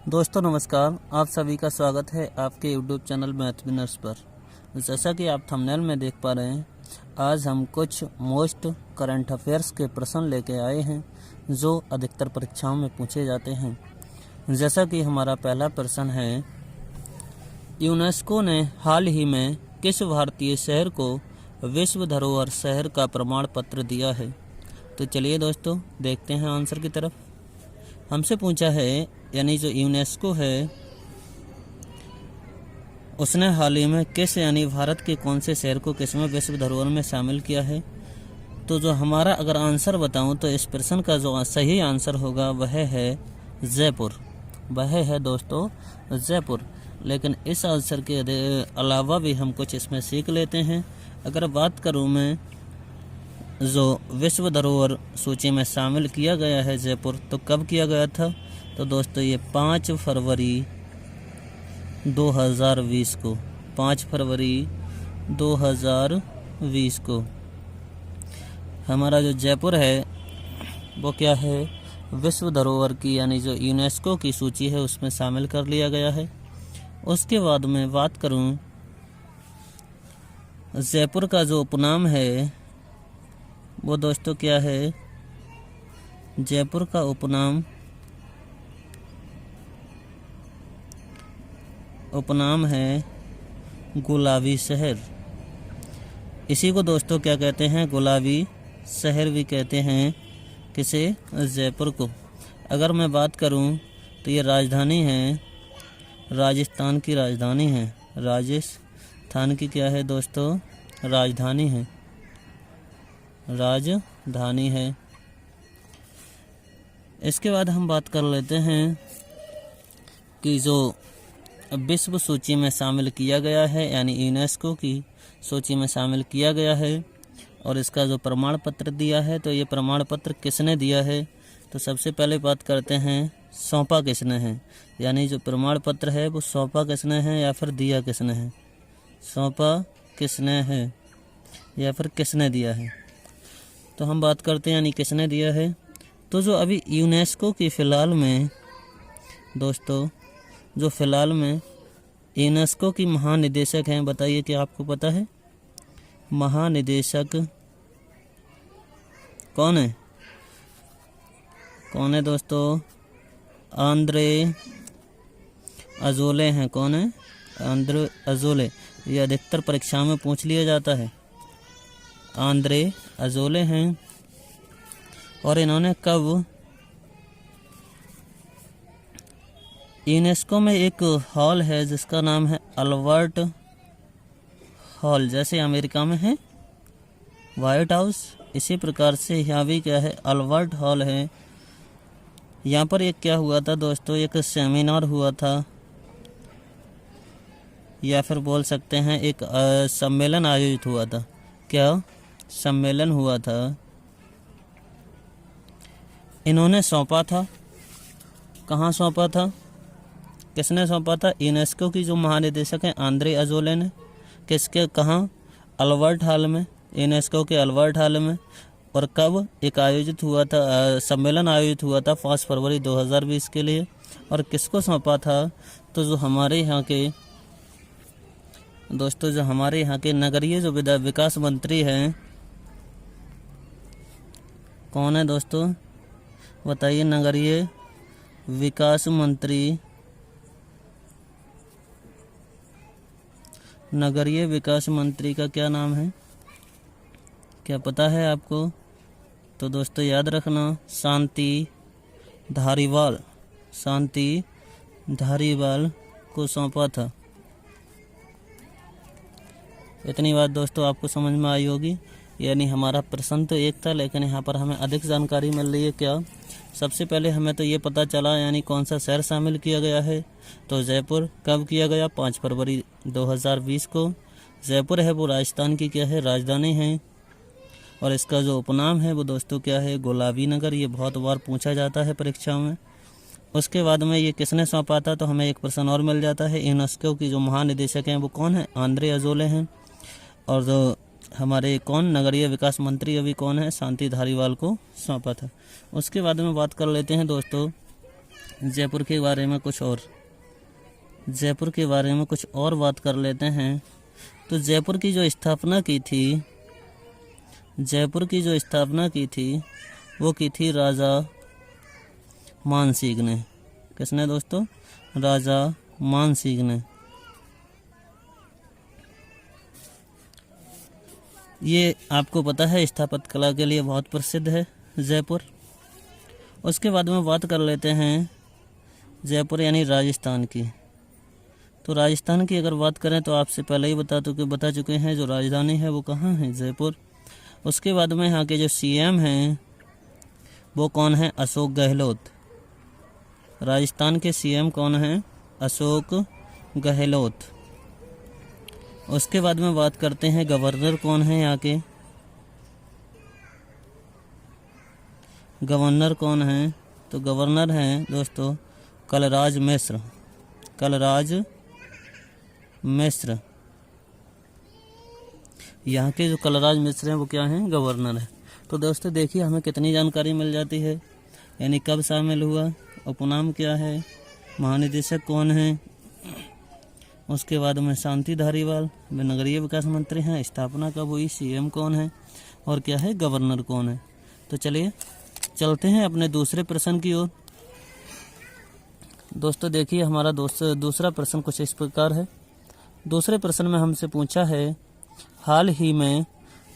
दोस्तों नमस्कार, आप सभी का स्वागत है आपके यूट्यूब चैनल मैथ विनर्स पर। जैसा कि आप थंबनेल में देख पा रहे हैं, आज हम कुछ मोस्ट करंट अफेयर्स के प्रश्न लेके आए हैं जो अधिकतर परीक्षाओं में पूछे जाते हैं। जैसा कि हमारा पहला प्रश्न है, यूनेस्को ने हाल ही में किस भारतीय शहर को विश्व धरोहर शहर का प्रमाण पत्र दिया है? तो चलिए दोस्तों देखते हैं आंसर की तरफ। हमसे पूछा है, यानी जो यूनेस्को है उसने हाल ही में किस यानी भारत के कौन से शहर को किस में विश्व धरोहर में शामिल किया है? तो जो हमारा अगर आंसर बताऊं तो इस प्रश्न का जो सही आंसर होगा वह है जयपुर। वह है दोस्तों जयपुर। लेकिन इस आंसर के अलावा भी हम कुछ इसमें सीख लेते हैं। अगर बात करूं मैं, जो विश्व धरोहर सूची में शामिल किया गया है जयपुर, तो कब किया गया था? तो दोस्तों ये 5 फरवरी 2020 को, 5 फरवरी 2020 को हमारा जो जयपुर है वो क्या है, विश्व धरोहर की यानी जो यूनेस्को की सूची है उसमें शामिल कर लिया गया है। उसके बाद में बात करूं, जयपुर का जो उपनाम है वो दोस्तों क्या है? जयपुर का उपनाम है गुलाबी शहर। इसी को दोस्तों क्या कहते हैं? गुलाबी शहर भी कहते हैं। किसे? जयपुर को। अगर मैं बात करूं तो ये राजधानी है, राजस्थान की राजधानी है। राजस्थान की क्या है दोस्तों? राजधानी है, राजधानी है। इसके बाद हम बात कर लेते हैं कि जो विश्व सूची में शामिल किया गया है यानी यूनेस्को की सूची में शामिल किया गया है और इसका जो प्रमाण पत्र दिया है, तो ये प्रमाण पत्र किसने दिया है? तो सबसे पहले बात करते हैं सौंपा किसने है, यानी जो प्रमाण पत्र है वो सौंपा किसने है या फिर दिया किसने है? सौंपा किसने है या फिर किसने दिया है? तो हम बात करते हैं यानी किसने दिया है। तो जो अभी यूनेस्को की फ़िलहाल में दोस्तों, जो फ़िलहाल में यूनेस्को की महानिदेशक हैं, बताइए क्या आपको पता है? महानिदेशक कौन है? कौन है दोस्तों? आंद्रे अजोले हैं। कौन है? Andre Azoulay. ये अधिकतर परीक्षा में पूछ लिया जाता है। आंद्रे अजोले हैं। और इन्होंने कब? यूनेस्को में एक हॉल है जिसका नाम है अल्बर्ट हॉल। जैसे अमेरिका में है व्हाइट हाउस, इसी प्रकार से यहाँ भी क्या है? अल्बर्ट हॉल है। यहाँ पर एक क्या हुआ था दोस्तों? एक सेमिनार हुआ था या फिर बोल सकते हैं एक सम्मेलन आयोजित हुआ था। क्या सम्मेलन हुआ था? इन्होंने सौंपा था। कहाँ सौंपा था? किसने सौंपा था? यूनेस्को की जो महानिदेशक हैं आंद्रे अजोले ने। किसके? कहाँ? अल्बर्ट हॉल में, यूनेस्को के अल्बर्ट हॉल में। और कब एक आयोजित हुआ था, सम्मेलन आयोजित हुआ था 5 फरवरी 2020 के लिए। और किसको सौंपा था? तो जो हमारे यहाँ के दोस्तों, जो हमारे यहाँ के नगरीय जो विकास मंत्री हैं, कौन है दोस्तों? बताइए। नगरीय विकास मंत्री, नगरीय विकास मंत्री का क्या नाम है? क्या पता है आपको? तो दोस्तों याद रखना, शांति धारीवाल। शांति धारीवाल को सौंपा था। इतनी बात दोस्तों आपको समझ में आई होगी। यानी हमारा प्रश्न तो एक था, लेकिन यहाँ पर हमें अधिक जानकारी मिल रही है। क्या? सबसे पहले हमें तो ये पता चला यानी कौन सा शहर शामिल किया गया है। तो जयपुर। कब किया गया? 5 फरवरी 2020 को। जयपुर है वो राजस्थान की क्या है? राजधानी है। और इसका जो उपनाम है वो दोस्तों क्या है? गुलाबी नगर। ये बहुत बार पूछा जाता है परीक्षा में। उसके बाद में ये किसने सौंपा था? तो हमें एक प्रश्न और मिल जाता है। यूनेस्को की जो महानिदेशक हैं वो कौन है? आंद्रे अजोले हैं। और जो हमारे कौन नगरीय विकास मंत्री अभी कौन है? शांति धारीवाल को सौंपा था। उसके बाद में बात कर लेते हैं दोस्तों जयपुर के बारे में कुछ और बात कर लेते हैं। तो जयपुर की जो स्थापना की थी वो की थी राजा मानसिंह ने। किसने दोस्तों? राजा मानसिंह ने। ये आपको पता है स्थापत्य कला के लिए बहुत प्रसिद्ध है जयपुर। उसके बाद में बात कर लेते हैं जयपुर यानी राजस्थान की। तो राजस्थान की अगर बात करें तो आपसे पहले ही बता चुके हैं जो राजधानी है वो कहाँ है? जयपुर। उसके बाद में यहाँ के जो सीएम हैं वो कौन है? अशोक गहलोत। राजस्थान के सीएम कौन हैं? अशोक गहलोत। उसके बाद में बात करते हैं गवर्नर कौन है यहाँ के? गवर्नर कौन है? तो गवर्नर हैं दोस्तों कलराज मिश्र। यहाँ के जो कलराज मिश्र हैं वो क्या हैं? गवर्नर है। तो दोस्तों देखिए हमें कितनी जानकारी मिल जाती है, यानी कब शामिल हुआ, उपनाम क्या है, महानिदेशक कौन है, उसके बाद में शांति धारीवाल वे नगरीय विकास मंत्री हैं, स्थापना कब हुई, सीएम कौन है और क्या है? गवर्नर कौन है। तो चलिए चलते हैं अपने दूसरे प्रश्न की ओर। दोस्तों देखिए हमारा दूसरा प्रश्न कुछ इस प्रकार है। दूसरे प्रश्न में हमसे पूछा है हाल ही में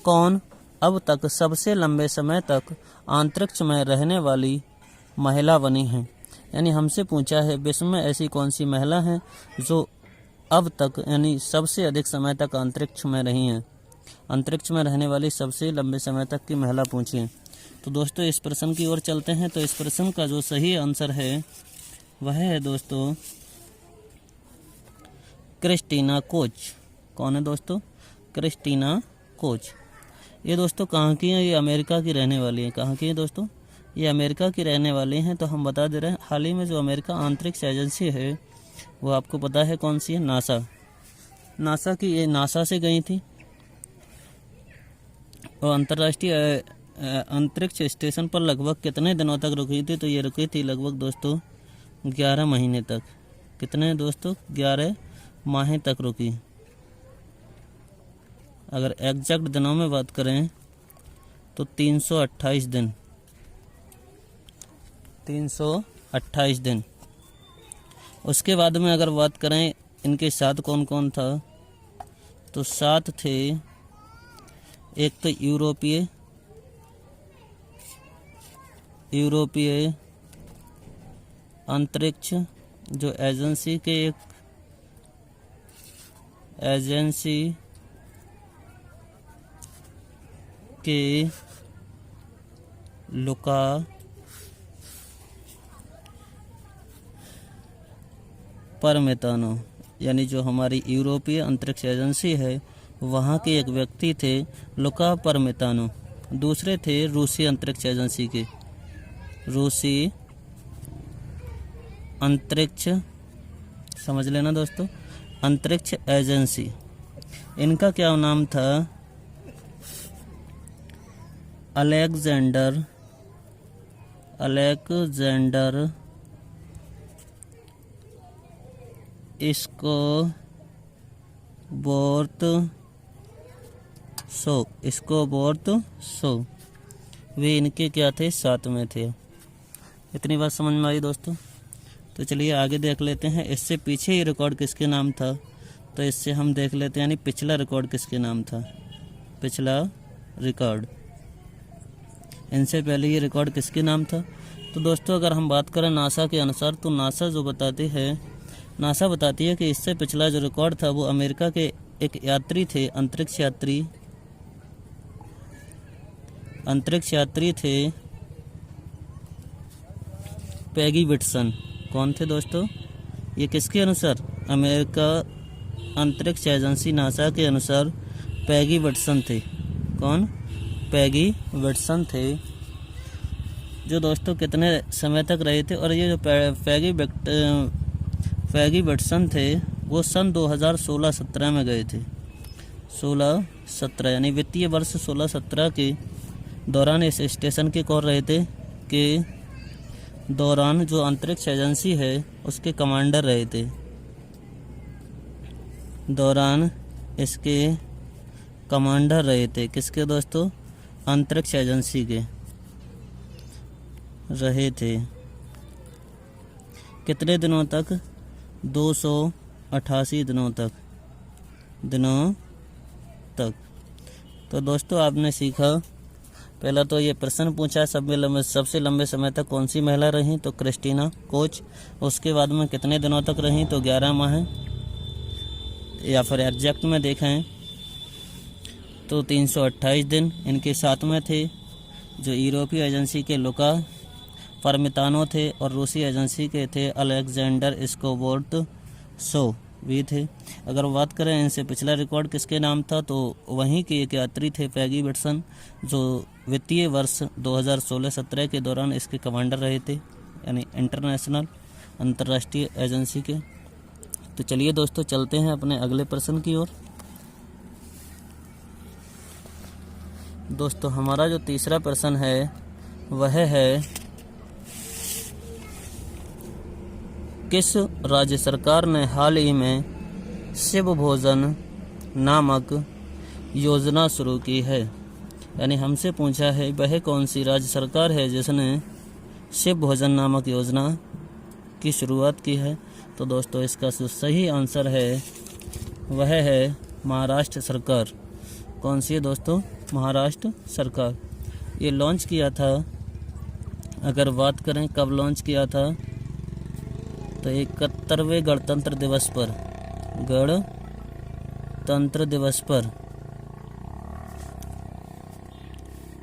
कौन अब तक सबसे लंबे समय तक अंतरिक्ष में रहने वाली महिला बनी है। यानी हमसे पूछा है विश्व में ऐसी कौन सी महिला है जो अब तक यानी सबसे अधिक समय तक अंतरिक्ष में रही हैं। अंतरिक्ष में रहने वाली सबसे लंबे समय तक की महिला पूछी है। तो दोस्तों इस प्रश्न की ओर चलते हैं। तो इस प्रश्न का जो सही आंसर है वह है दोस्तों क्रिस्टीना कोच। कौन है दोस्तों? Christina Koch. ये दोस्तों कहाँ की हैं? ये अमेरिका की रहने वाली हैं। कहाँ की हैं दोस्तों? ये अमेरिका की रहने वाली हैं। तो हम बता दे रहे हैं हाल ही में जो अमेरिका अंतरिक्ष एजेंसी है वो आपको पता है कौन सी है? नासा की। ये नासा से गई थी और अंतर्राष्ट्रीय अंतरिक्ष स्टेशन पर लगभग कितने दिनों तक रुकी थी? तो ये रुकी थी लगभग दोस्तों 11 महीने तक। कितने दोस्तों? 11 माह तक रुकी। अगर एग्जैक्ट दिनों में बात करें तो 328 दिन। 328 दिन। उसके बाद में अगर बात करें इनके साथ कौन कौन था तो साथ थे एक तो यूरोपीय अंतरिक्ष जो एजेंसी के लुका परमेतानो, यानी जो हमारी यूरोपीय अंतरिक्ष एजेंसी है वहाँ के एक व्यक्ति थे लुका परमेतानो। दूसरे थे रूसी अंतरिक्ष एजेंसी के, रूसी अंतरिक्ष, समझ लेना दोस्तों, अंतरिक्ष एजेंसी। इनका क्या नाम था? अलेक्जेंडर स्कोबोर्त सो। वे इनके क्या थे? साथ में थे। इतनी बात समझ में आई दोस्तों। तो चलिए आगे देख लेते हैं इससे पीछे ये रिकॉर्ड किसके नाम था। तो इससे हम देख लेते हैं यानी पिछला रिकॉर्ड किसके नाम था। पिछला रिकॉर्ड, इनसे पहले ये रिकॉर्ड किसके नाम था। तो दोस्तों अगर हम बात करें नासा के अनुसार तो नासा बताती है कि इससे पिछला जो रिकॉर्ड था वो अमेरिका के एक यात्री थे, अंतरिक्ष यात्री थे पैगी विटसन। कौन थे दोस्तों? ये किसके अनुसार? अमेरिका अंतरिक्ष एजेंसी नासा के अनुसार पैगी विटसन थे। कौन? पैगी विटसन थे, जो दोस्तों कितने समय तक रहे थे। और ये जो पैगी विटसन थे वो सन 2016-17 में गए थे। 16-17 यानी वित्तीय वर्ष 16-17 के दौरान इस स्टेशन के कौन रहे थे? कि दौरान जो अंतरिक्ष एजेंसी है उसके कमांडर रहे थे। दौरान इसके कमांडर रहे थे किसके दोस्तों? अंतरिक्ष एजेंसी के रहे थे। कितने दिनों तक? 288 दिनों तक। तो दोस्तों आपने सीखा, पहला तो ये प्रश्न पूछा सबसे लंबे समय तक कौन सी महिला रही, तो क्रिस्टीना कोच। उसके बाद में कितने दिनों तक रही, तो 11 माह, या फिर एग्जैक्ट में देखें तो 328 दिन। इनके साथ में थे जो यूरोपीय एजेंसी के लुका परमितानो थे और रूसी एजेंसी के थे अलेक्जेंडर स्कोबोर्ट शो भी थे। अगर बात करें इनसे पिछला रिकॉर्ड किसके नाम था, तो वहीं के एक यात्री थे पैगी विल्सन, जो वित्तीय वर्ष 2016-17 के दौरान इसके कमांडर रहे थे, यानी अंतर्राष्ट्रीय एजेंसी के। तो चलिए दोस्तों चलते हैं अपने अगले प्रश्न की ओर। दोस्तों हमारा जो तीसरा प्रश्न है वह है, किस राज्य सरकार ने हाल ही में शिव भोजन नामक योजना शुरू की है? यानी हमसे पूछा है वह कौन सी राज्य सरकार है जिसने शिव भोजन नामक योजना की शुरुआत की है? तो दोस्तों इसका जो सही आंसर है वह है महाराष्ट्र सरकार। कौन सी है दोस्तों? महाराष्ट्र सरकार। ये लॉन्च किया था, अगर बात करें कब लॉन्च किया था, तो 71वें गणतंत्र दिवस पर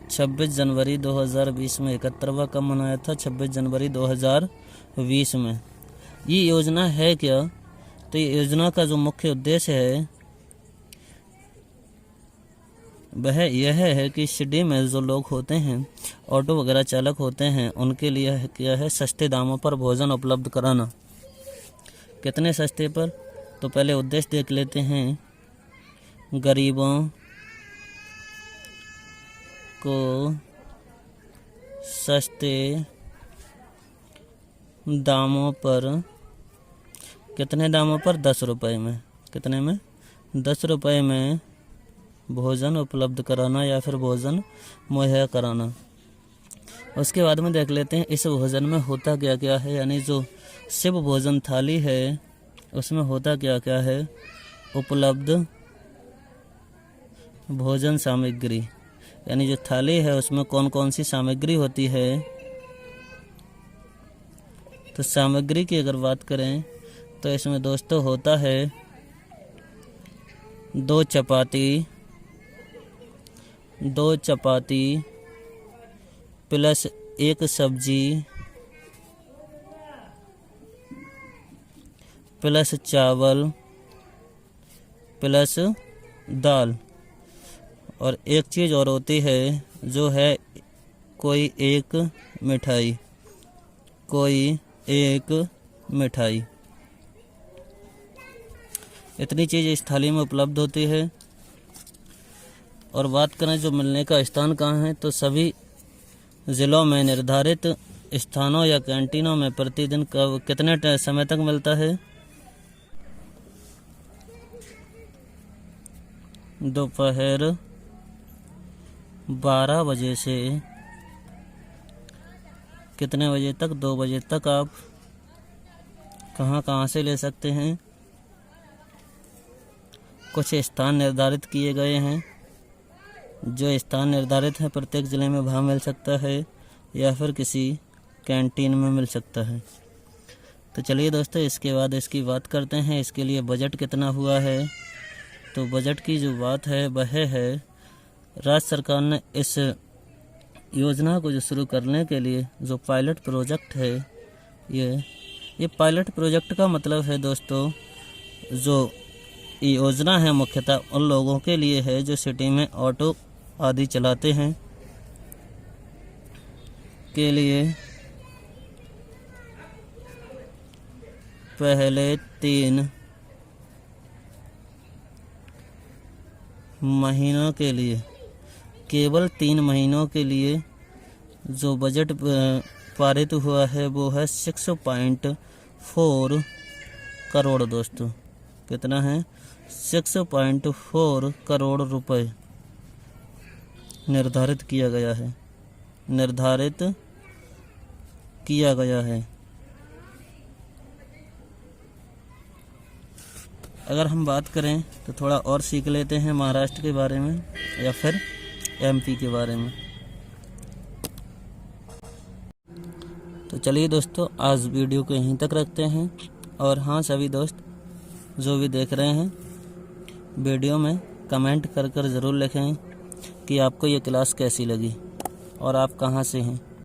26 जनवरी 2020 में। 71वां कब मनाया था? 26 जनवरी 2020 में। ये योजना है क्या? तो ये योजना का जो मुख्य उद्देश्य है वह यह है कि सिटी में जो लोग होते हैं, ऑटो वगैरह चालक होते हैं, उनके लिए क्या है, सस्ते दामों पर भोजन उपलब्ध कराना। कितने सस्ते पर? तो पहले उद्देश्य देख लेते हैं। गरीबों को सस्ते दामों पर, कितने दामों पर? 10 रुपये में। कितने में? 10 रुपये में भोजन उपलब्ध कराना या फिर भोजन मुहैया कराना। उसके बाद में देख लेते हैं इस भोजन में होता क्या क्या है, यानी जो शिव भोजन थाली है उसमें होता क्या क्या है। उपलब्ध भोजन सामग्री, यानी जो थाली है उसमें कौन कौन सी सामग्री होती है। तो सामग्री की अगर बात करें तो इसमें दोस्तों होता है 2 चपाती प्लस 1 सब्जी प्लस चावल प्लस दाल, और एक चीज़ और होती है जो है कोई एक मिठाई। इतनी चीज़ इस थाली में उपलब्ध होती है। और बात करें जो मिलने का स्थान कहाँ है, तो सभी ज़िलों में निर्धारित स्थानों या कैंटीनों में प्रतिदिन कितने समय तक मिलता है? दोपहर 12 बजे से कितने बजे तक? 2 बजे तक आप कहाँ से ले सकते हैं? कुछ स्थान निर्धारित किए गए हैं। जो स्थान निर्धारित है प्रत्येक ज़िले में वहाँ मिल सकता है या फिर किसी कैंटीन में मिल सकता है। तो चलिए दोस्तों इसके बाद इसकी बात करते हैं, इसके लिए बजट कितना हुआ है। तो बजट की जो बात है वह है, राज्य सरकार ने इस योजना को जो शुरू करने के लिए जो पायलट प्रोजेक्ट है, ये पायलट प्रोजेक्ट का मतलब है दोस्तों, जो योजना है मुख्यतः उन लोगों के लिए है जो सिटी में ऑटो आदि चलाते हैं के लिए पहले 3 महीनों के लिए, केवल 3 महीनों के लिए जो बजट पारित हुआ है वो है 6.4 करोड़ दोस्तों। कितना है? 6.4 करोड़ रुपए निर्धारित किया गया है, निर्धारित किया गया है। अगर हम बात करें तो थोड़ा और सीख लेते हैं महाराष्ट्र के बारे में या फिर एमपी के बारे में। तो चलिए दोस्तों, आज वीडियो को यहीं तक रखते हैं। और हाँ, सभी दोस्त जो भी देख रहे हैं वीडियो में कमेंट कर ज़रूर लिखें कि आपको ये क्लास कैसी लगी और आप कहाँ से हैं।